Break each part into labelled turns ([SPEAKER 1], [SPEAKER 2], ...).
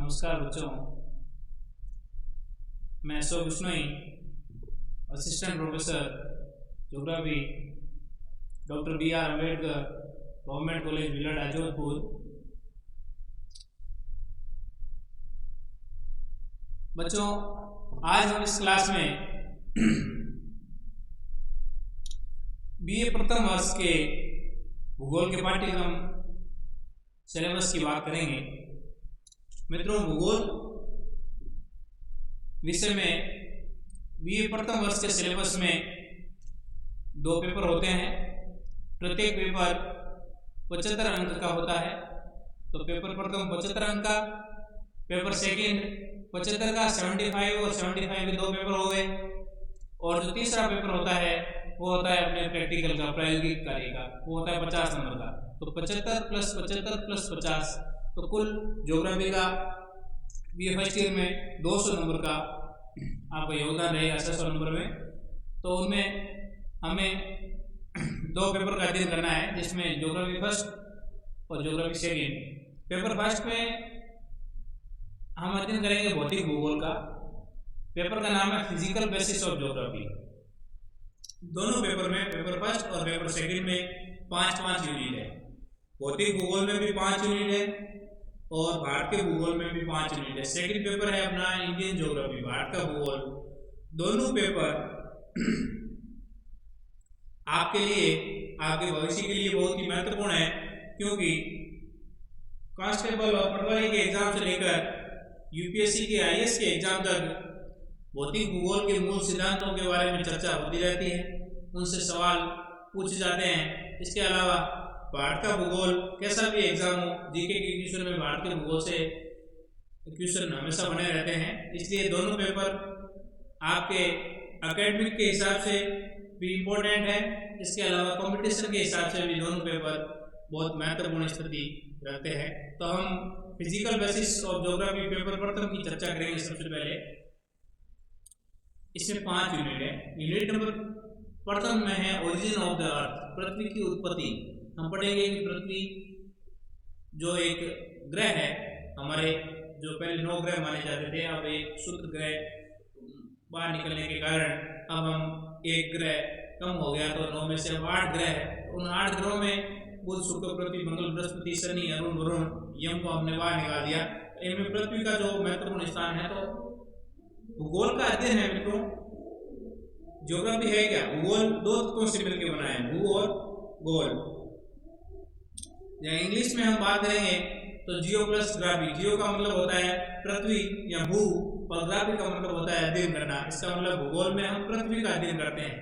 [SPEAKER 1] नमस्कार बच्चों, मैं Ashok Bishnoi, assistant professor geography, doctor B.R. Ambedkar government college Bilara Jodhpur. बच्चों, आज हम इस क्लास में BA प्रथम वर्ष के भूगोल के पाठ्यक्रम सिलेबस की बात करेंगे। मित्रों, भूगोल विषय में BA प्रथम वर्ष के सिलेबस में 2 पेपर होते हैं। प्रत्येक पेपर 75 अंक का होता है। तो पेपर प्रथम 75 अंक का, पेपर सेकंड 75 का, 75 और 75 के 2 पेपर हो गए। और जो तीसरा पेपर होता है वो होता है अपने प्रैक्टिकल का, प्रायोगिक कार्य का, वो होता है 50 नंबर का। तो 75 प्लस 75 प्लस 50, तो कुल ज्योग्राफी का BA फर्स्ट ईयर में 200 नंबर का आपका योगदान रहेगा 600 नंबर में। तो उनमें हमें 2 पेपर का अध्ययन करना है, जिसमें ज्योग्राफी फर्स्ट और ज्योग्राफी सेकेंड। पेपर फर्स्ट में हम अध्ययन करेंगे भौतिक भूगोल का। पेपर का नाम है फिजिकल बेसिस ऑफ ज्योग्राफी। दोनों पेपर में, पेपर फर्स्ट और पेपर सेकेंड में 5-5 यूनिट है। भौतिक भूगोल में भी 5 यूनिट है और भारत के भूगोल में भी 5 यूनिट है। सेकंड पेपर है अपना इंडियन ज्योग्राफी, भारत का भूगोल। दोनों पेपर आपके लिए, आपके भविष्य के लिए बहुत ही महत्वपूर्ण है, क्योंकि कांस्टेबल और पटवारी के एग्जाम से लेकर UPSC के IAS के एग्जाम तक भौतिक भूगोल के मूल सिद्धांतों के बारे में चर्चा होती रहती है, उनसे सवाल पूछे जाते हैं। इसके अलावा भारत का भूगोल, कैसा भी एग्जाम हो, जीके के क्वेश्चन में भारत के भूगोल से क्वेश्चन हमेशा बने रहते हैं। इसलिए दोनों पेपर आपके एकेडमिक के हिसाब से भी इम्पोर्टेंट है। इसके अलावा कंपटीशन के हिसाब से भी दोनों पेपर बहुत महत्वपूर्ण स्थिति रखते हैं। तो हम physical basis of geography paper प्रथम की चर्चा करेंगे। सबसे पहले इसमें 5 यूनिट है। यूनिट नंबर प्रथम में है ओरिजिन ऑफ द अर्थ, पृथ्वी की उत्पत्ति। हम पढ़ेंगे कि पृथ्वी जो एक ग्रह है, हमारे जो पहले 9 ग्रह माने जाते थे, अब एक शुद्ध ग्रह बाहर निकलने के कारण अब हम एक ग्रह कम हो गया, तो 9 में से अब 8 ग्रह है। उन 8 ग्रहों में बुध, शुक्र, पृथ्वी, मंगल, बृहस्पति, शनि, अरुण, वरुण, यम को हमने बाहर निकाल दिया। इनमें पृथ्वी का जो महत्वपूर्ण स्थान है। तो भूगोल का अध्ययन है मित्रों। ज्योग्राफी है क्या? भूगोल 2 तत्वों से मिलकर बना है, भू और गोल। या इंग्लिश में हम बात करेंगे तो जियो प्लस ग्राफी। जियो का मतलब होता है पृथ्वी या भू, और ग्राफी का मतलब होता है अध्ययन करना। इसका मतलब भूगोल में हम पृथ्वी का अध्ययन करते हैं।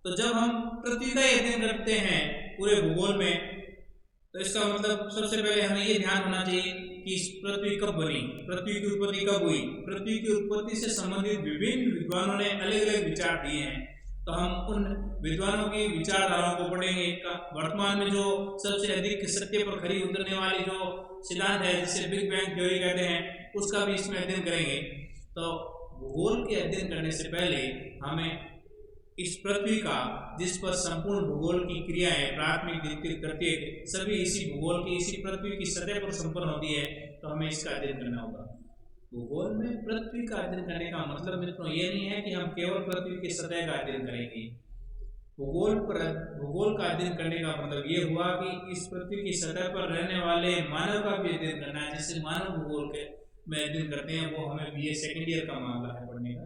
[SPEAKER 1] तो जब हम पृथ्वी का अध्ययन करते हैं पूरे भूगोल में, तो इसका मतलब सबसे पहले हमें ये ध्यान होना चाहिए कि पृथ्वी कब बनी, पृथ्वी की उत्पत्ति कब हुई। पृथ्वी की उत्पत्ति से संबंधित विभिन्न विद्वानों ने अलग अलग विचार दिए हैं। तो हम उन विद्वानों की विचारधाराओं को पढ़ेंगे। वर्तमान में जो सबसे अधिक सत्य पर खरी उतरने वाली जो सिद्धांत है, जिसे बिग बैंग थ्योरी कहते हैं, उसका भी इसमें अध्ययन करेंगे। तो भूगोल के अध्ययन करने से पहले हमें इस पृथ्वी का, जिस पर संपूर्ण भूगोल की क्रियाएं, प्राथमिक, द्वितीय, तृतीय, सभी इसी भूगोल की, इसी पृथ्वी की सतह पर संपन्न होती है, तो हमें इसका अध्ययन करना होगा। भूगोल में पृथ्वी का अध्ययन करने का मतलब मित्रों ये नहीं है कि हम केवल पृथ्वी की सतह का अध्ययन करेंगे। भूगोल का अध्ययन करने का मतलब ये हुआ कि इस पृथ्वी की सतह पर रहने वाले मानव का भी अध्ययन करना है। जिससे मानव भूगोल के में अध्ययन करते हैं, वो हमें BA सेकेंड ईयर का मामला है पढ़ने का।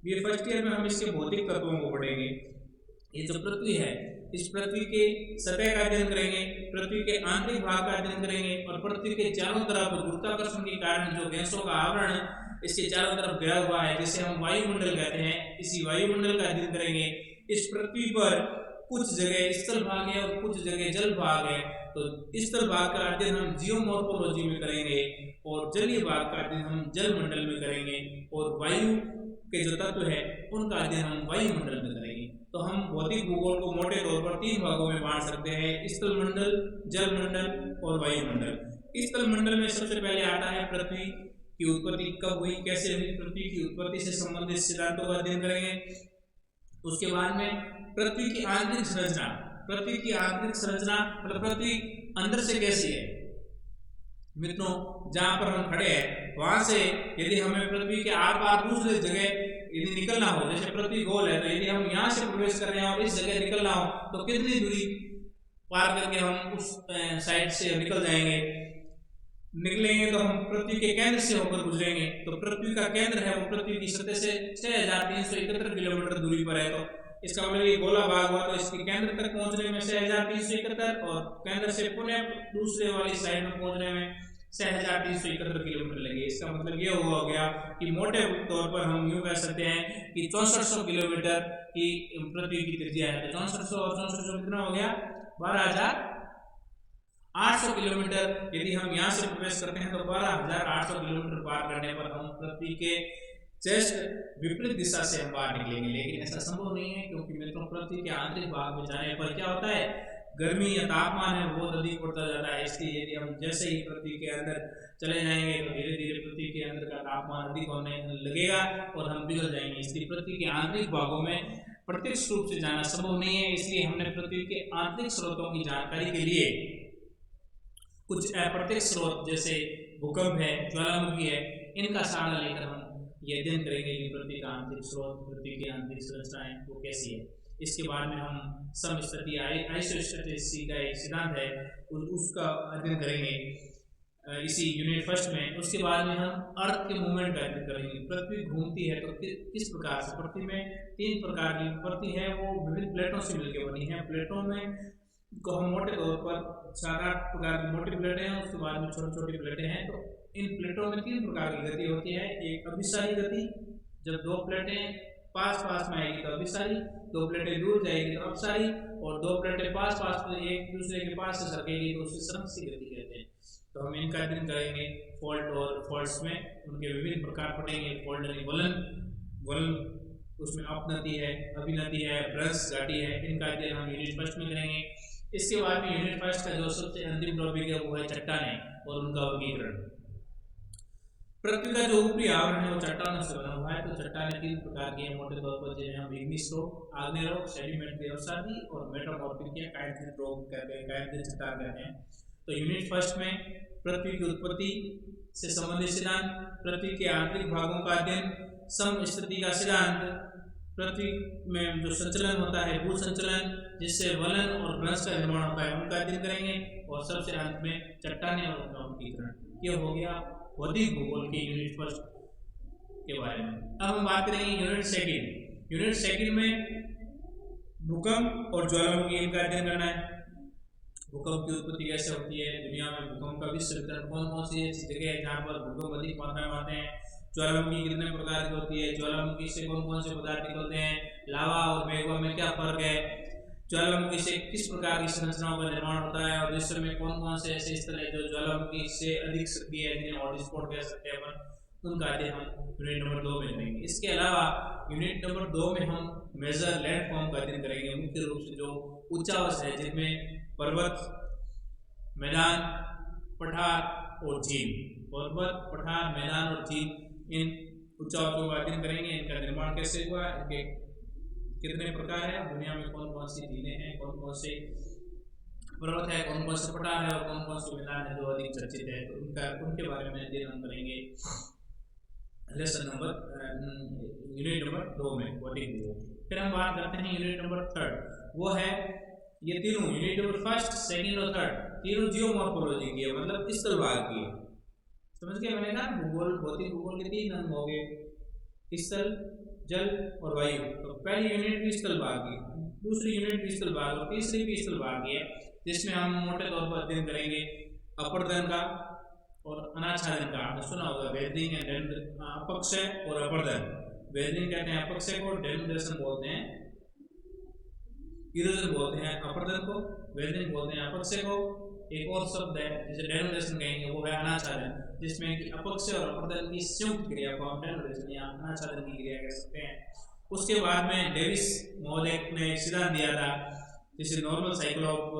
[SPEAKER 1] BA फर्स्ट ईयर में हम इसके भौतिक तत्वों को पढ़ेंगे। ये जो पृथ्वी है, इस पृथ्वी के सतह का अध्ययन करेंगे, पृथ्वी के आंतरिक भाग का अध्ययन करेंगे, और पृथ्वी के चारों तरफ गुरुत्वाकर्षण के कारण जो गैसों का आवरण इसके चारों तरफ घिरा हुआ है, जिसे हम वायुमंडल कहते हैं, इसी वायुमंडल का अध्ययन करेंगे। इस पृथ्वी पर कुछ जगह स्थल भाग है और कुछ जगह जल भाग है। तो स्थल भाग का अध्ययन हम जियोमॉर्फोलॉजी में करेंगे, और जलीय भाग का अध्ययन हम जल मंडल में करेंगे, और वायु के जो तत्व है उनका अध्ययन हम वायुमंडल में करेंगे। तो हम भौतिक भूगोल को मोटे तौर पर 3 भागों में बांट सकते हैं: स्थल मंडल, जल मंडल और वायुमंडल। स्थल मंडल में सबसे पहले आता है पृथ्वी की उत्पत्ति कब हुई, कैसे हुई, पृथ्वी की उत्पत्ति से संबंधित सिद्धांतों का अध्ययन करेंगे। उसके बाद में पृथ्वी की आंतरिक संरचना, पृथ्वी की आंतरिक संरचना मतलब पृथ्वी अंदर से कैसी है, मित्रों जहां पर हम खड़े हैं वहां से यदि हमें पृथ्वी के आर पार दूसरी जगह यदि निकलना हो, जैसे पृथ्वी गोल है तो यदि हम यहाँ से प्रवेश कर रहे हैं और इस जगह निकलना हो तो कितनी दूरी पार करके हम उस साइड से निकल जाएंगे। निकलेंगे तो हम पृथ्वी के केंद्र से होकर गुजरेंगे। तो पृथ्वी का केंद्र है वो पृथ्वी की सतह से 6371 किलोमीटर दूरी पर है। तो इसका मतलब ये गोला भाग हुआ तो इसके केंद्र तक पहुंचने में 6371 और केंद्र से पुनः दूसरे वाली साइड में पहुंचने में 6371 किलोमीटर लगे। इसका मतलब ये हो गया कि मोटे तौर पर हम यूं कह सकते हैं कि 6400 किलोमीटर की पृथ्वी की त्रिज्या है। तो 6400 और 6400 कितना हो गया 12800 किलोमीटर। यदि हम यहाँ से प्रवेश करते हैं तो 12800 किलोमीटर पार करने पर हम पृथ्वी के जस्ट विपरीत दिशा से हम बाहर निकलेंगे। लेकिन ऐसा संभव नहीं है क्योंकि मित्रों पृथ्वी के आंतरिक भाग में जाने पर क्या होता है, गर्मी या तापमान है बहुत अधिक बढ़ता जाता है। इसलिए यदि हम जैसे ही पृथ्वी के अंदर चले जाएंगे तो धीरे धीरे पृथ्वी के अंदर का तापमान अधिक होने लगेगा और हम पिघल जाएंगे। इसलिए पृथ्वी के आंतरिक भागों में प्रत्यक्ष रूप से जाना संभव नहीं है। इसलिए हमने पृथ्वी के आंतरिक स्रोतों की जानकारी के लिए कुछ अप्रत्यक्ष स्रोत जैसे भूकंप है, ज्वालामुखी है, इनका सहारा लेकर हम ये अध्ययन करेंगे कि पृथ्वी का आंतरिक स्रोत, पृथ्वी की आंतरिक संरचनाएं वो कैसी है। इसके बाद में हम समस्थिति आइसोस्टेटिक्स का एक सिद्धांत है उसका अध्ययन करेंगे इसी यूनिट फर्स्ट में। उसके बाद में हम अर्थ के मूवमेंट का अध्ययन करेंगे। पृथ्वी घूमती है तो किस प्रकार से। पृथ्वी में 3 प्रकार की पृथ्वी है वो विभिन्न प्लेटों से मिलकर बनी है। प्लेटों में को हम मोटे तौर पर 7-8 प्रकार की मोटी प्लेटें हैं, उसके बाद में छोटी छोटी प्लेटें हैं। तो इन प्लेटों में 3 प्रकार की गति होती है। एक अभिसारी गति, जब 2 प्लेटें पास पास में आएगी तो अभिसारी, 2 प्लेटें दूर जाएगी तो अपसारी, और 2 प्लेटें पास पास में एक दूसरे के पास से सरकेगी तो उसे समक्षी गति कहते हैं। तो हम इनका अध्ययन करेंगे फॉल्ट और फॉल्ट्स में, उनके विभिन्न प्रकार पढ़ेंगे। फॉल्ट यानी वलन, उसमें अपनति है, अभिनति है, भ्रंश घाटी है, इनका अध्ययन हम यूनिट फर्स्ट में करेंगे। इसके बाद में यूनिट फर्स्ट का जो सबसे अंतिम टॉपिक है वो है चट्टानें और उनका वर्गीकरण। पृथ्वी का जो ऊपरी आवरण है वो चट्टानों से बना हुआ है। तो चट्टानें 3 प्रकार की हैं मोटे तौर पर, जिन्हें हम इग्निस रॉक, आग्नेय रॉक, सेडिमेंट्री अवसादी और मेटामॉर्फिक या काइंथिक रॉक कहते हैं, काइंथिक चट्टान कहते हैं। तो यूनिट फर्स्ट में पृथ्वी की उत्पत्ति से संबंधित सिद्धांत, पृथ्वी के आंतरिक भागों का अध्ययन, समस्थिति का सिद्धांत, पृथ्वी में जो संचलन होता है भू संचलन जिससे वलन और भ्रंश का निर्माण होता है उनका अध्ययन करेंगे, और सबसे अंत में चट्टानें और उनका वर्गीकरण। ये हो गया भौतिक भूगोल के यूनिट फर्स्ट के बारे में। अब हम बात करेंगे यूनिट सेकंड। यूनिट सेकंड में भूकंप और ज्वालामुखी इनका अध्ययन करना है। भूकंप की उत्पत्ति कैसे होती है, दुनिया में भूकंप का विश्व वितरण कौन कौन सी ऐसी जगह है जहाँ पर भूकंप अधिक मात्रा में आते हैं, ज्वालामुखी कितने प्रकार की होती है, ज्वालामुखी से कौन कौन से पदार्थ निकलते हैं, लावा और मैग्मा में क्या फर्क है, ज्वालामुखी से किस प्रकार की संरचनाओं का निर्माण होता है, और विश्व में कौन कौन से ऐसे स्थल है जो ज्वालामुखी से अधिक सक्रिय है जिन्हें हॉट स्पॉट कह सकते हैं अपन, उनका अध्ययन हम यूनिट नंबर 2 में करेंगे। इसके अलावा यूनिट नंबर 2 में हम मेजर लैंडफॉर्म का अध्ययन करेंगे, मुख्य रूप से जो उच्चावच है जिनमें पर्वत, मैदान, पठार और झील। पर्वत, पठार, मैदान और झील, इन उच्चावचों का अध्ययन करेंगे। इनका निर्माण कैसे हुआ, इनके कितने प्रकार है, दुनिया में कौन कौन सी झीलें हैं, कौन कौन से पर्वत है, कौन कौन से पठार है और कौन कौन से मैदान है जो अधिक चर्चित है, तो उनके बारे में अध्ययन हम करेंगे लेसन नंबर यूनिट नंबर 2 में भौतिक भूगोल। फिर हम बात करते हैं यूनिट नंबर 3, वो है ये तीनों यूनिट नंबर 1, 2 और 3 तीनों जियोमॉर्फोलॉजी की है, मतलब स्थल भाग की है। समझ गए मैंने कहा भूगोल, भौतिक भूगोल के 3 अंग हो गए, स्थल, जल और वायु। तो पहली यूनिट भी स्थल भाग की, दूसरी यूनिट भी स्थल भाग और तीसरी भी स्थल भाग की है, जिसमें हम मोटे तौर पर अध्ययन करेंगे अपर्दन का और अनाच्छादन का। आपने सुना होगा वेदरिंग एंड अपक्षय और अपर्दन। वेदरिंग कहते हैं अपक्षय को, डेनुडेशन बोलते हैं, इरोजन बोलते हैं अपर्दन को, वेदरिंग बोलते हैं अपक्षय को। एक और शब्द है जिसे डेनुडेशन कहेंगे वो है अनाच्छादन, जिसमें कि अपक्षय और अपर्दन की संयुक्त क्रिया को हम डेनुडेशन या अनाच्छादन की क्रिया कह सकते हैं। उसके बाद में डेविस महोदय ने सिद्धांत दिया था जिसे नॉर्मल साइकिल ऑफ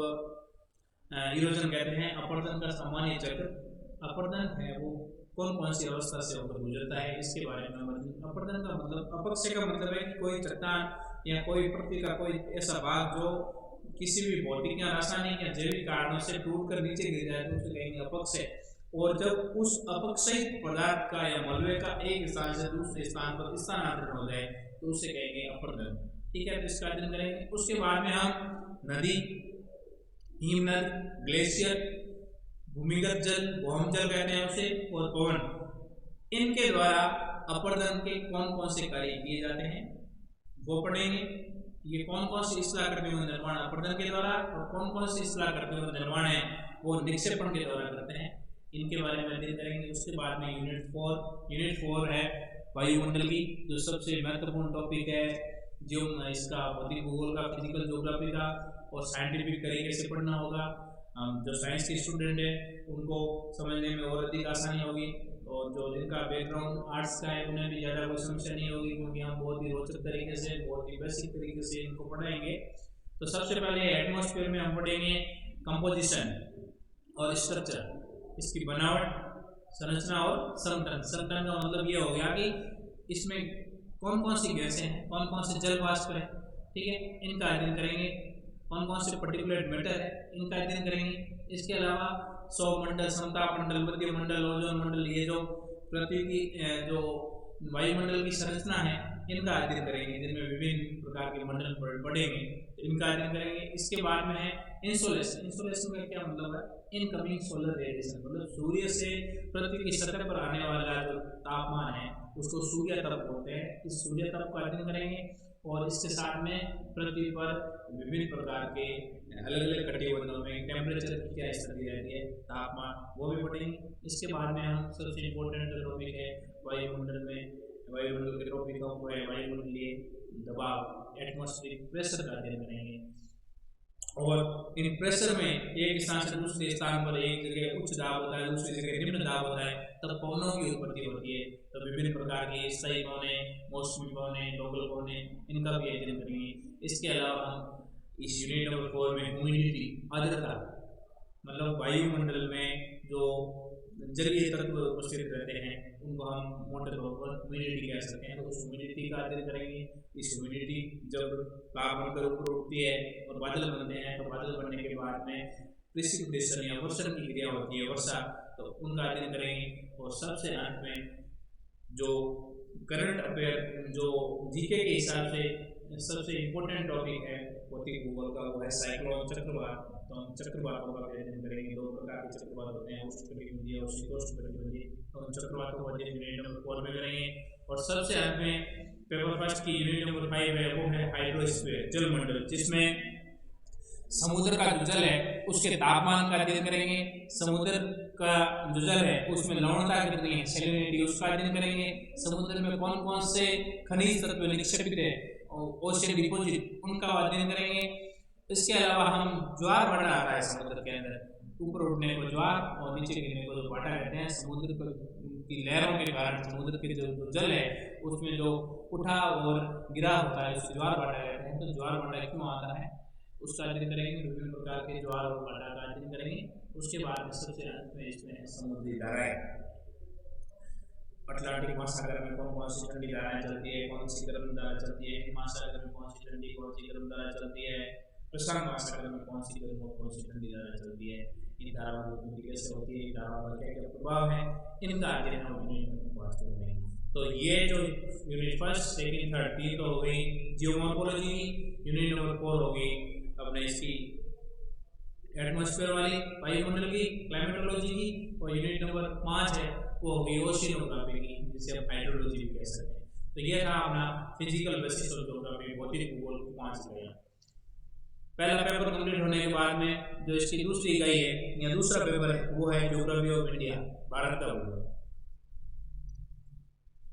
[SPEAKER 1] इरोजन कहते हैं, अपर्दन का सामान्य चक्र। अपर्दन है वो कौन कौन सी अवस्था से होकर गुजरता है, इसके बारे में हम। अपर्दन का मतलब, अपक्षय का मतलब है कि कोई चट्टान या कोई पृथ्वी का कोई ऐसा भाग जो किसी भी भौतिक या रासायनिक या जैविक कारणों से टूट कर नीचे गिर जाए तो उसे कहेंगे अपक्षय। और जब उस अपक्षयित पदार्थ का या मलबे का एक स्थान से दूसरे स्थान पर स्थानांतरण हो जाए तो उसे कहेंगे अपरदन। ठीक है, तो इसका अध्ययन करेंगे। उसके बाद में हम नदी, हिमनद, ग्लेशियर, भूमिगत जल, भौम जल कहते हैं उसे, और पवन, इनके द्वारा अपरदन के कौन कौन से कार्य किए जाते हैं वो पढ़ेंगे। ये कौन कौन सी स्थलाकृतियों का निर्माण अपरदन के द्वारा और कौन कौन सी स्थलाकृतियों का निर्माण है वो निक्षेपण के द्वारा करते हैं, इनके बारे में अध्ययन करेंगे। उसके बाद में यूनिट 4 है वायुमंडल की, जो सबसे महत्वपूर्ण टॉपिक है, जो इसका भौतिक भूगोल का, फिजिकल ज्योग्राफी का और साइंटिफिक तरीके से पढ़ना होगा। जो साइंस के स्टूडेंट है उनको समझने में और अधिक आसानी होगी, और जो जिनका बैकग्राउंड आर्ट्स का है उन्हें भी ज़्यादा कोई समस्या नहीं होगी, क्योंकि हम बहुत ही रोचक तरीके से, बहुत ही बेसिक तरीके से इनको पढ़ाएंगे। तो सबसे पहले एटमॉस्फेयर में हम पढ़ेंगे कंपोजिशन और स्ट्रक्चर, इसकी बनावट, संरचना और समतल। समतल का मतलब ये हो गया कि इसमें कौन कौन सी गैसें हैं, कौन कौन से जल वाष्प है, ठीक है, इनका अध्ययन करेंगे। कौन कौन से पर्टिकुलर मैटर है इनका अध्ययन करेंगे। इसके अलावा सौर मंडल, समताप मंडल, मध्य मंडल, ओजोन मंडल, ये जो पृथ्वी की जो वायुमंडल की संरचना है इनका अध्ययन करेंगे, जिनमें विभिन्न प्रकार के मंडल बढ़ेंगे, इनका अध्ययन करेंगे। इसके बाद में है इंसोलेशन। इंसोलेशन का क्या मतलब है? इनकमिंग सोलर रेडिएशन, मतलब सूर्य से पृथ्वी की सतह पर आने वाला जो तापमान है उसको सूर्य तप बोलते हैं। इस सूर्य तप का अध्ययन करेंगे, और इसके साथ में पृथ्वी पर विभिन्न प्रकार के अलग अलग कटिबंधों में टेम्परेचर की क्या स्थिति रहती है, तापमान, वो भी पढ़ेंगे। इसके बाद में हम सबसे इम्पोर्टेंट टॉपिक है वायुमंडल में, वायुमंडल के टॉपिक है वायुमंडलीय दबाव, एटमॉस्फेरिक प्रेशर का अध्ययन करेंगे। और इन प्रेशर में एक स्थान से दूसरे स्थान पर एक जगह उच्च दाब होता है, दूसरी जगह निम्न दाब होता है, तब पवनों की उत्पत्ति होती है। तो विभिन्न प्रकार के स्थायी पवनें, मौसमी पवनें, लोकल पवनें, इनका भी अध्ययन करेंगे। इसके अलावा हम इस यूनिट नंबर 4 में ह्यूमिडिटी, आर्द्रता, मतलब वायुमंडल में जो जलीय तत्व उपस्थित रहते हैं उनको हम मोटे तौर पर ह्यूमिडिटी कह सकते हैं। तो उस ह्यूमिडिटी का अध्ययन करेंगे। इस ह्यूमिडिटी जब ताप बनकर ऊपर उठती है और बादल बनते हैं, तो बादल बनने के बाद में प्रेसिपिटेशन या वर्षण की क्रिया होती है, वर्षा, तो उनका अध्ययन करेंगे। और सबसे अंत में जो करंट अफेयर, जो जीके के हिसाब से सबसे इम्पोर्टेंट टॉपिक है भौतिक भूगोल का, वो है साइक्लोन, चक्रवात। तो हम चक्रवातों का अध्ययन करेंगे। दो प्रकार के चक्रवात होते हैं, उष्णकटिबंधीय और शीतोष्णकटिबंधीय। तो हम चक्रवातों का अध्ययन यूनिट नंबर 4 में करेंगे। और सबसे अंत में पेपर फर्स्ट की यूनिट नंबर 5 है, वो है हाइड्रोस्फीयर, जलमंडल, जिसमें समुद्र का जो जल है उसके तापमान का अध्ययन करेंगे। समुद्र का जो जल है उसमें लवणता कितनी है, सैलिनिटी, उसका अध्ययन करेंगे। समुद्र में कौन कौन से खनिज तत्व निक्षेपित है, ओशन डिपोजिट, उनका अध्ययन करेंगे। इसके अलावा हम ज्वार भाटा आता है समुद्र के अंदर, ऊपर उठने को ज्वार और नीचे गिरने को भाटा कहते हैं। समुद्र की लहरों के कारण समुद्र के जो जल है उसमें जो उठा और गिरा होता है उसे ज्वार भाटा कहते हैं। तो ज्वार भाटा क्यों आता है उसका अध्ययन करेंगे। विभिन्न प्रकार के ज्वार और भाटा का अध्ययन करेंगे। उसके बाद में सबसे अंत में इसमें समुद्री धाराएं, अटलांटिक महासागर में कौन कौन सी ठंडी धाराएं चलती है, कौन सी गर्म धारा चलती है, महासागर में कौन सी ठंडी कौन सी गर्म धारा चलती है, प्रशांत महासागर में कौन सी गर्म और कौन सी ठंडी धारा चलती है, इन धाराओं की उत्पत्ति कैसे होती है, इन धाराओं का क्या क्या प्रभाव है, इनका अध्ययन हम यूनिट फर्स्ट में करेंगे। तो ये जो यूनिट फर्स्ट, सेकंड, थर्ड, तीन तो हो गई जियोमॉर्फोलॉजी की। यूनिट नंबर 4 हो गई अपने इसकी एटमॉस्फेयर वाली, वायुमंडल की, क्लाइमेटोलॉजी की। और यूनिट नंबर 5 है वो हो गई ओशिनोग्राफी की, जिसे हम हाइड्रोलॉजी भी कह सकते हैं। तो ये था अपना फिजिकल बेसिस ऑफ ज्योग्राफी, भौतिक भूगोल 5 गया। पहला पेपर कंप्लीट होने के बाद में जो इसकी दूसरी इकाई है या दूसरा पेपर है वो है ज्योग्राफी ऑफ इंडिया, भारत का भूगोल।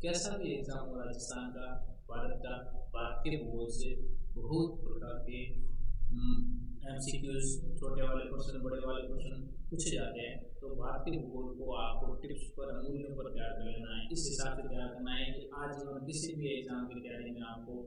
[SPEAKER 1] कैसा भी एग्जाम हो राजस्थान का, भारत का, भारत के भूगोल से बहुत प्रकार के एमसीक्यूज, छोटे वाले क्वेश्चन, बड़े वाले क्वेश्चन पूछे जाते हैं। तो भारत के भूगोल को आपको टिप्स पर, मूल्यों पर तैयार कर लेना है। इस हिसाब से तैयार करना है कि आज किसी भी एग्जाम की तैयारी में आपको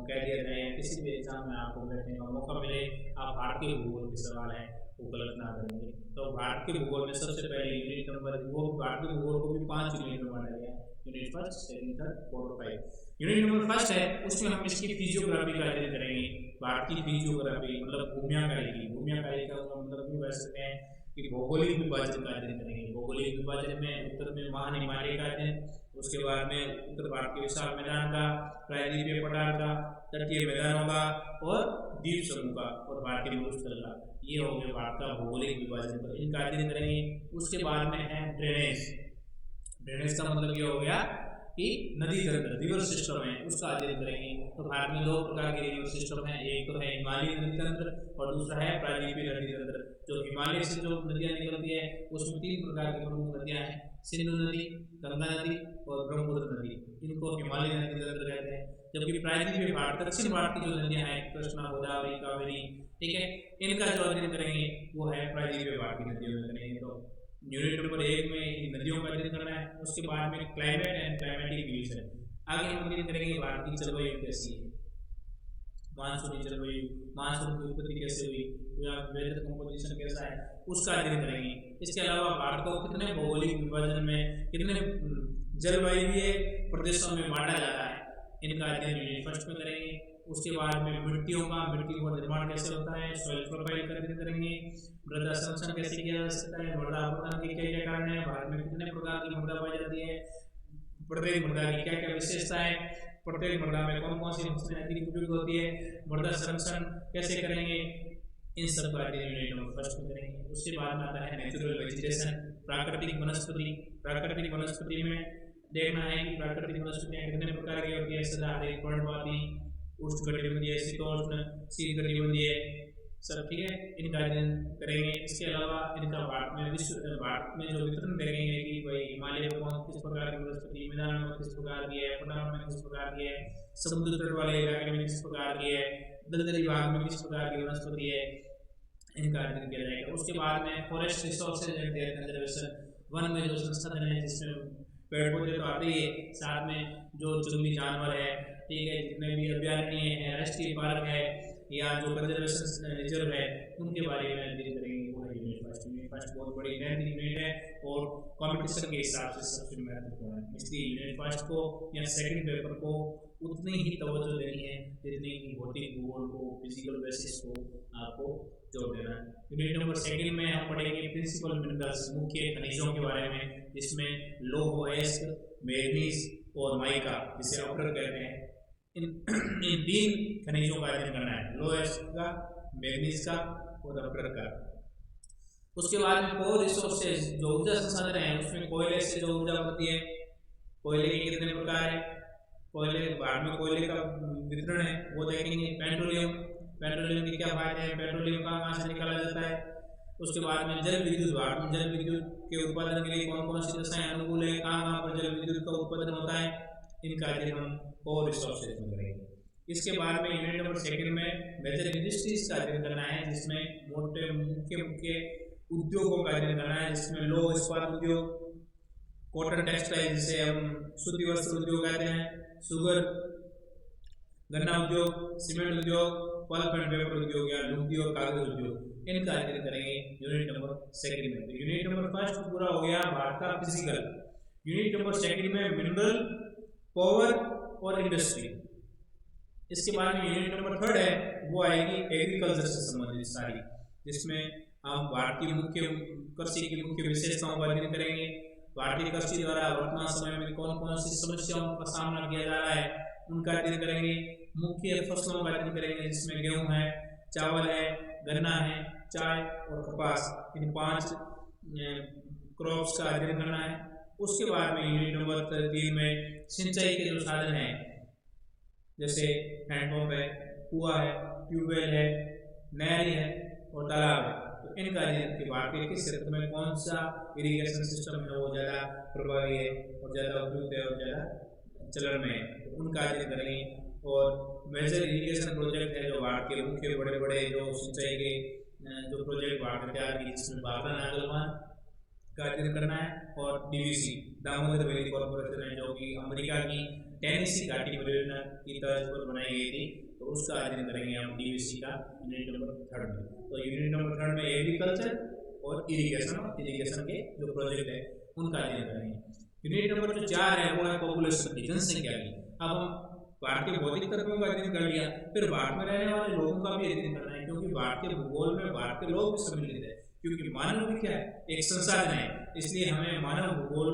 [SPEAKER 1] कह दिया जाए, किसी भी एग्जाम में आपको बैठने का मौका मिले, आप भारत के भूगोल के सवाल हैं वो गलत ना करेंगे। तो भारत के भूगोल में सबसे पहले यूनिट नंबर, वो भारत के भूगोल को भी 5 यूनिट में बांटा गया, unit first, second, third, fourth, 5। Unit number first है उसमें हम इसकी फिजियोग्राफी का अध्ययन करेंगे। भारत की फिजियोग्राफी मतलब भूम्याकारी की, भूम्याकारी का मतलब भी कह सकते हैं कि भौगोलिक विभाजन का अध्ययन करेंगे। भौगोलिक विभाजन में उत्तर में महान हिमालय का अध्ययन, उसके बाद में उत्तर भारत के विशाल मैदान का, प्रायद्वीपीय पठार का, तटीय मैदानों का और द्वीप समूह का और भारतीय मरुस्थल का। ये हो गया भारत का भौगोलिक विभाजन, तो इनका अध्ययन करेंगे। उसके बाद में है ड्रेनेज। ड्रेनेज का मतलब ये हो गया कि नदी तंत्र, रिवर सिस्टम है, उसका अध्ययन करेंगे। तो भारत में दो प्रकार के रिवर सिस्टम है, एक तो है हिमालयी नदी तंत्र और दूसरा है प्रायद्वीपीय नदी तंत्र। जो हिमालय से जो नदियां निकलती है उसमें 3 प्रकार की प्रमुख नदियां हैं, सिंधु नदी, गंगा नदी और ब्रह्मपुत्र नदी, इनको हिमालयी नदी तंत्र कहते हैं। जबकि प्रायद्वीपीय भारत, दक्षिण भारत की जो नदियां हैं, कृष्णा, गोदावरी, कावेरी, ठीक है, इनका जो अध्ययन करेंगे वो है प्रायद्वीपीय भारत की नदियों में करेंगे। तो यूनिट नंबर 1 में नदियों का अध्ययन करना है। उसके बाद में क्लाइमेट एंड क्लाइमेटिक कंडीशन, आगे हम अध्ययन करेंगे भारत की जलवायु कैसी है, मानसूनी जलवायु, मानसून की उत्पत्ति कैसे हुई, वेदर कंपोजिशन कैसा है, उसका अध्ययन करेंगे। इसके अलावा भारत को कितने भौगोलिक विभाजन में, कितने जलवायुवीय प्रदेशों में बांटा जाता है, इनका अध्ययन यूनिट फर्स्ट में करेंगे। उसके बाद में मिट्टियों का निर्माण कैसे होता है, सॉइल प्रोफाइल का अध्ययन करेंगे। मृदा संरक्षण कैसे किया जा सकता है, मृदा अपरदन के क्या क्या कारण है, भारत में कितने प्रकार की मृदा पाई जाती है, प्रत्येक मृदा की क्या क्या विशेषताएं, प्रत्येक मृदा में कौन कौन सी फसलें अधिक उपयुक्त होती है, मृदा संरक्षण कैसे करेंगे, इन सब का अध्ययन यूनिट नंबर फर्स्ट में करेंगे। उसके बाद में आता है नेचुरल वेजिटेशन, प्राकृतिक वनस्पति। प्राकृतिक वनस्पति में देखना है कि प्राकृतिक वनस्पतियां कितने प्रकार की होती है, सदाहरित, पर्णपाती, उष्णकटिबंधीय, शीतोष्ण, शीतकटिबंधीय, सब ठीक है, इनका अध्ययन करेंगे। इसके अलावा इनका भारत में जो वितरण देखेंगे कि भाई हिमालय में किस प्रकार की वनस्पति, मैदान में किस प्रकार की है, पठार में किस प्रकार की है, समुद्र तट वाले इलाके में किस प्रकार की है, दलदली भाग में किस प्रकार की वनस्पति है, इनका अध्ययन किया जाएगा। उसके बाद में forest resources and their conservation, वन में जो संसाधन है जिसमें पेड़ पौधे तो आते ही है, साथ में जो जंगली जानवर है, ठीक है, जितने भी अभयारण्य है, राष्ट्रीय पार्क है या जो कंजर्वेशन रिजर्व है, उनके बारे में अध्ययन करेंगे। वो है यूनिट फर्स्ट। यूनिट फर्स्ट बहुत बड़ी यूनिट है और कंपटीशन के हिसाब से सबसे महत्वपूर्ण है, इसलिए यूनिट फर्स्ट को या सेकंड पेपर को उतनी ही तवज्जो देनी है जितनी कि भौतिक भूगोल को, फिजिकल बेसिस को आपको जोड़ देना है। यूनिट नंबर 2 में हम पढ़ेंगे प्रिंसिपल मिनरल्स, मुख्य खनिजों के बारे में, जिसमें लोह, एस्क, मैग्नीज और माइका, जिसे ऑप्टर कहते हैं, इन 3 खनिजों का अध्ययन करना है, लोह, एस्क का, मैग्नीज का और ऑप्टर का। उसके बाद में कोर रिसोर्सेज, जो ऊर्जा संसाधन है, उसमें कोयले से जो ऊर्जा बनती है, कोयले के कितने प्रकार है, कोयले बाद में कोयले का वितरण है वो देखेंगे। पेट्रोलियम, पेट्रोलियम के क्या फायदे हैं, पेट्रोलियम कहाँ से निकाला जाता है। उसके बाद में जल विद्युत, भारत में जल विद्युत के उत्पादन के लिए कौन कौन सी दशाएं अनुकूल है, कहाँ पर जल विद्युत का उत्पादन होता है, इनका अध्ययन हम कोर रिसोर्सेज में करेंगे। इसके बाद में यूनिट नंबर 2 में मेजर इंडस्ट्रीज का अध्ययन करना है, जिसमें मोटे मुख्य उद्योगों का अध्ययन करना है, जिसमें लौह इस्पात उद्योग, कॉटन टेक्सटाइल जिसे हम सूती वस्त्र उद्योग कहते हैं, शुगर, गन्ना उद्योग, सीमेंट उद्योग, पल्प एंड पेपर उद्योग या लुगदी और कागज उद्योग, इनका अध्ययन करेंगे यूनिट नंबर 2 में। तो यूनिट नंबर 1 पूरा हो गया भारत का फिजिकल। यूनिट नंबर 2 में मिनरल, पावर और इंडस्ट्री। इसके बाद में यूनिट नंबर 3 है वो आएगी एग्रीकल्चर से संबंधित सारी, जिसमें हम भारत की मुख्य कृषि की मुख्य विशेषताओं का अध्ययन करेंगे। भारतीय कृषि द्वारा वर्तमान समय में कौन कौन सी समस्याओं का सामना किया जा रहा है, उनका अध्ययन करेंगे। मुख्य फसलों का अध्ययन करेंगे, जिसमें गेहूं है, चावल है, गन्ना है, चाय और कपास, इन 5 क्रॉप्स का अध्ययन करना है। उसके बाद में यूनिट नंबर 3 में सिंचाई के जो साधन हैं, जैसे हैंडपंप है, कुआं है, ट्यूबवेल है, नहर है और तालाब है, तो इनका अध्ययन कि भारतीय किस क्षेत्र में कौन सा इरिगेशन सिस्टम है वो ज़्यादा प्रभावी है और ज़्यादा उपयुक्त है और ज़्यादा चलन में है, तो उनका अध्ययन करेंगे। और मेजर इरिगेशन प्रोजेक्ट है जो भारत के मुख्य बड़े बड़े जो सिंचाई के जो प्रोजेक्ट भारत ने तैयार किए, जिसमें बाबरा नागलमान का अध्ययन करना है और DVC, दामोदर वैली कॉर्पोरेशन है, जो कि अमेरिका की टेनेसी घाटी परियोजना की तर्ज पर बनाई गई थी, तो उसका अध्ययन करेंगे हम DVC का यूनिट नंबर 3 में। तो यूनिट नंबर 3 में एग्रीकल्चर और इरिगेशन के जो प्रोजेक्ट है उनका अध्ययन करेंगे। यूनिट नंबर जो 4 है वो है पॉपुलेशन की, जनसंख्या की। अब हम भारत के भौतिक तत्वों का अध्ययन कर लिया, फिर भारत में रहने वाले लोगों का भी अध्ययन करना है, क्योंकि भारत के भूगोल में भारत के लोग भी सम्मिलित है, क्योंकि मानव भी क्या है, एक संसाधन है। इसलिए हमें मानव भूगोल,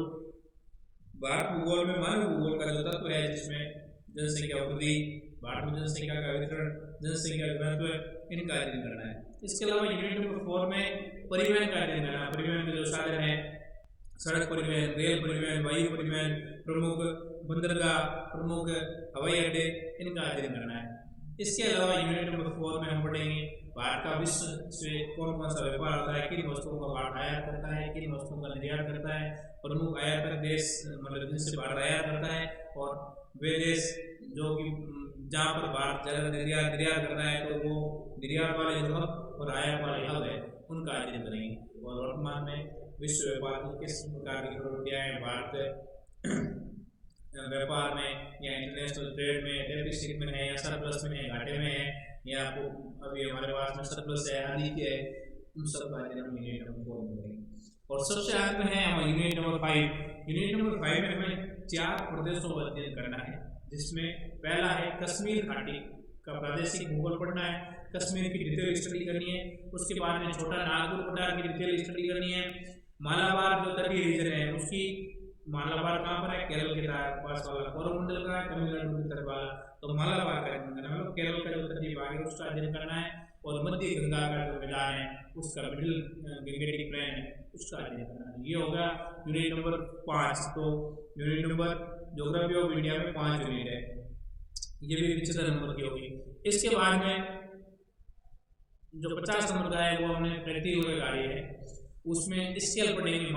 [SPEAKER 1] भारत भूगोल में मानव भूगोल का जो तत्व है जिसमें जनसंख्या वृद्धि, भारत में जनसंख्या का वितरण, जनसंख्या घनत्व, इनका अध्ययन करना है। इसके अलावा यूनिट नंबर 4 में परिवहन का अध्ययन करना है। परिवहन के जो साधन है, सड़क परिवहन, रेल परिवहन, वायु परिवहन, प्रमुख बंदरगाह, प्रमुख हवाई अड्डे, इनका अध्ययन करना है। इसके अलावा यूनिट नंबर 4 में हम पढ़ेंगे भारत का विश्व से कौन कौन सा व्यापार होता है, किन वस्तुओं का भारत आयात करता है, किन वस्तुओं का निर्यात करता है, प्रमुख आयातक देश मतलब जिनसे भारत आयात करता है, और वे देश जो कि जहाँ पर भारत ज़्यादा निर्यात करता है तो वो निर्यात वाले जो हब और आयात वाले हब है उनका अध्ययन करेंगे। और वर्तमान में विश्व व्यापार की किस प्रकार की प्रवृत्तियाँ हैं, भारत व्यापार में या इंटरनेशनल ट्रेड में डेफिसिट में है या सरप्लस में है, घाटे में है, या अभी हमारे पास में सरप्लस है, आदि है, उन सब का अध्ययन हम यूनिट नंबर 4 में करेंगे। और सबसे अंत में है हमारा यूनिट नंबर 5। यूनिट नंबर 5 में हमें 4 प्रदेशों का अध्ययन करना है, जिसमें पहला है कश्मीर घाटी का प्रादेशिक भूगोल पढ़ना है, कश्मीर की डिटेल स्टडी करनी है। उसके बाद में छोटा नागपुर पठार की डिटेल स्टडी करनी है। मालाबार जो तटीय रीजन है उसकी, मालाबार कहाँ पर है, केरल के पास वाला, कोरोमंडल का है तमिलनाडु की तरफ वाला, तो मालाबार का अध्ययन करना है, मतलब केरल का जो तटीय भाग है उसका अध्ययन करना है। और मध्य गंगा का जो मैदान है उसका, मिडिल गंगेटिक प्लेन है उसका अध्ययन करना है। ये होगा यूनिट नंबर 5। तो unit number geography of India में 5 यूनिट है, ये भी 75 नंबर की होगी। इसके बाद में जो 50 नंबर का है वो हमने प्रैक्टिकल गाड़ी है, उसमें स्केल पढ़ेंगे,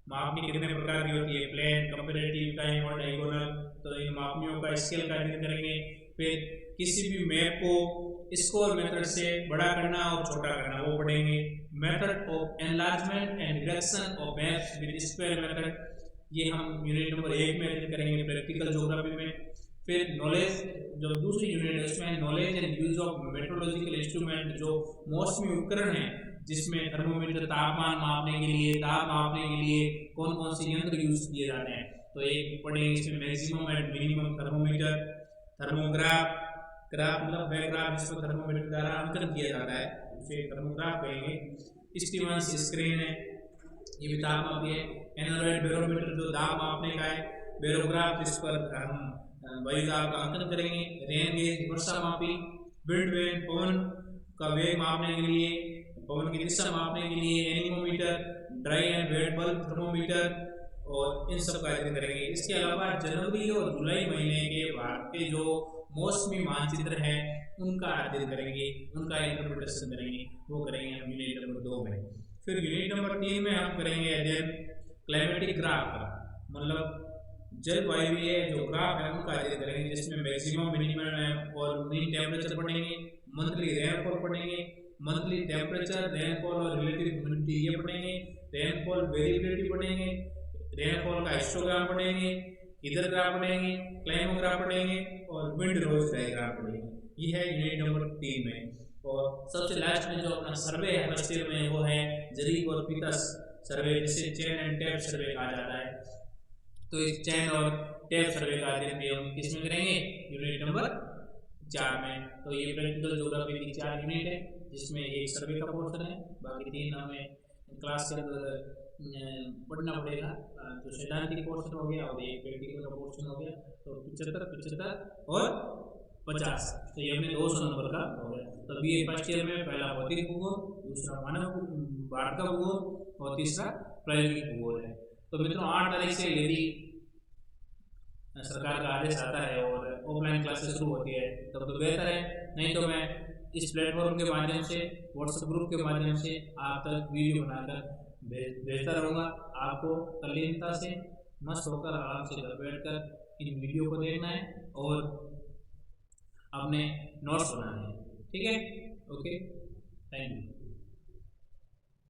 [SPEAKER 1] मापनी कितने प्रकार की होती है, प्लेन, कंपैरेटिव, टाइम और डायगोनल, तो इन मापनियों का स्केल का अध्ययन करेंगे। फिर किसी भी मैप को स्क्वायर मेथड से बड़ा करना और छोटा करना वो पढ़ेंगे। Method of enlargement and reduction of maps with square method, ये हम यूनिट नंबर 1 में अध्ययन करेंगे प्रैक्टिकल ज्योग्राफी में। फिर नॉलेज, जो दूसरी यूनिट है उसमें knowledge and use of metrological instrument, जो मौसमी उपकरण है जिसमें थर्मोमीटर तापमान मापने के लिए, ताप मापने के लिए कौन कौन से यंत्र यूज किए जाते हैं, तो एक पढ़ेंगे इसमें maximum and minimum thermometer, thermograph, graph मतलब वह ग्राफ जिसको थर्मोमीटर द्वारा अंकन किया जाता है उसे थर्मोग्राफ कहेंगे। स्टीवंस स्क्रीन है, ये भी ताप मापी है। एनोलॉइड बैरोमीटर जो दाब मापने का है, बैरोग्राफ जिस पर हम वायु दाब का अंकन करेंगे। रेन गेज वर्षा मापी, विंड वेन पवन का वेग मापने के लिए, पवन की दिशा मापने के लिए anemometer, dry and wet bulb thermometer, और इन सब का अध्ययन करेंगे। इसके अलावा जनवरी और जुलाई महीने के भारत के जो मौसमी मानचित्र है उनका अध्ययन करेंगे, उनका इंटरप्रिटेशन करेंगे, वो करेंगे हम यूनिट नंबर 2 में। फिर यूनिट नंबर 3 में हम करेंगे अध्ययन क्लाइमेटिक ग्राफ का, मतलब जलवायुवीय जो ग्राफ है उनका अध्ययन करेंगे, जिसमें मैक्सिमम, मिनिमम और मीन टेम्परेचर पढ़ेंगे, मंथली रेनफॉल पढ़ेंगे, मंथली टेम्परेचर, रेनफॉल और रिलेटिव ह्यूमिडिटी ये पढ़ेंगे, रेनफॉल वेरिएबिलिटी पढ़ेंगे, रेनफॉल का हिस्टोग्राम पढ़ेंगे, हिडरोग्राफ पढ़ेंगे, क्लाइमोग्राफ पढ़ेंगे और विंड रोज डायग्राम पढ़ेंगे। ये है यूनिट नंबर 3 में। और सबसे लास्ट में जो अपना सर्वे है फर्स्ट ईयर में वो है जरीब और पीटस सर्वे, जिसे चेन एंड टैप सर्वे कहा जाता है। तो इस चेन और टैप सर्वे का अध्ययन भी हम किसमें करेंगे, यूनिट नंबर 4 में। तो ये प्रैक्टिकल ज्योग्राफी की 4 यूनिट है, जिसमें एक सर्वे का पोर्शन है, बाकी 3 हमें क्लास के अंदर पढ़ना पड़ेगा, जो सैद्धांतिक पोर्शन हो गया और एक प्रैक्टिकल का पोर्शन हो गया। तो 75 और 50, तो ये हमने 200 नंबर का हो गया। तो बीए फर्स्ट ईयर में पहला भौतिक भूगोल, दूसरा मानव भारत का भूगोल और तीसरा प्रायोगिक भूगोल है। तो मित्रों 8 तारीख से यदि सरकार का आदेश आता है और ऑफलाइन क्लासेस शुरू होती है तब तो बेहतर है, नहीं तो मैं इस प्लेटफॉर्म के माध्यम से, व्हाट्सएप ग्रुप के माध्यम से आप तक वीडियो बनाकर भेजता रहूँगा। आपको तल्लीनता से मस्त होकर आराम से घर बैठकर इन वीडियो को देखना है और अपने नोट्स बनाने हैं। ठीक है, ओके, थैंक यू।